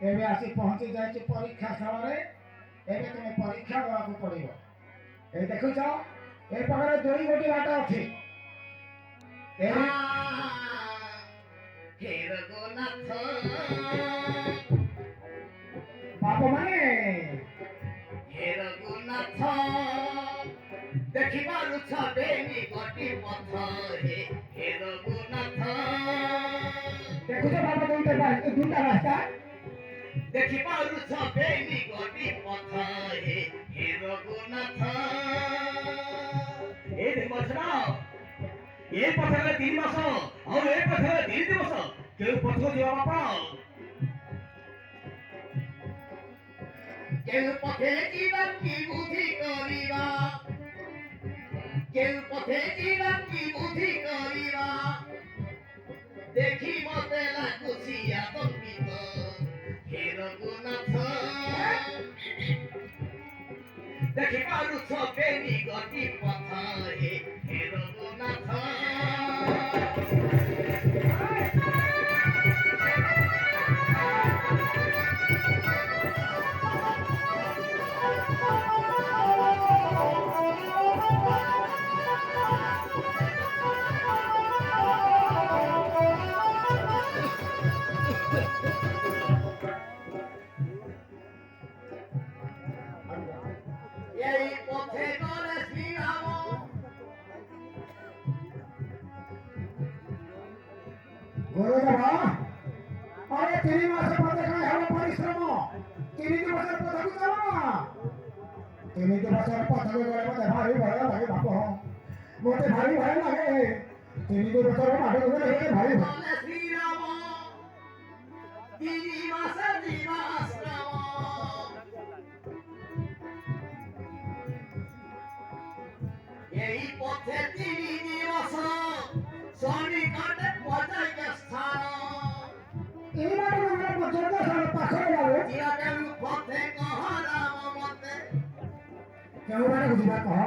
ଏବେ ଆସି ପହଞ୍ଚି ଯାଇଛି ପରୀକ୍ଷା ସ୍ଥଳରେ। ଏବେ ତୁମେ ପରୀକ୍ଷା ଦେବାକୁ ପଡ଼ିବ। এই ଦେଖୁଛ ଏ ପାଖରେ ଦୁଇ ଗୋଟି ବାଟ ଅଛି। ବାପ ମାନେ ହେ ରଘୁନାଥ ଦେଖିପାରୁଛ ବେନି ଗୋଟି ପଥ ହେ ରଘୁନାଥ ଦେଖୁଛ ବାପ ଦୁଇଟା ରାସ୍ତା ଦେଖିପାରୁଛ ବେନି ଗୋଟି ପଥ ହେ ରଘୁନାଥ ଏ ଦିବସ ନା ଏ ପଥରେ 3 ମାସ ଆଉ ଏ ପଥରେ 3 ଦିବସ କେଉଁ ପଥ ଯିବା ବାପା কেউ পথে জীবন কি বুদ্ধি করিবা কেউ পথে জীবন কি বুদ্ধি করিবা দেখি মতে লাগুছি আতঙ্কিত হে রঘুনাথ দেখি পারুছ বেনি গতি পথ হে রঘুনাথ এই পথে গলে শ্রীরাম গুরুদেবা আরে 3 মাস পথে কাজ হলো পরিশ্রম 3 দিবসের পথକୁ যাব না 3 দিবসের পথକୁ গলে মতে ভারী ভয় লাগে বাপ মতে ভারী ভয় লাগে 3 দিবসের মাঠে গলে ভারী ভয় গলে শ্রীরাম 3 মাস জীবাশ্রম এই পথে 3 দিবস সনিকটে পৌঁছাইকে স্থান এই মাঠে গলে পর্যন্ত সব পাখরে যাবে চিরকেউ পথে কহ রাম মতে কেউ মানে বুঝিবা কহ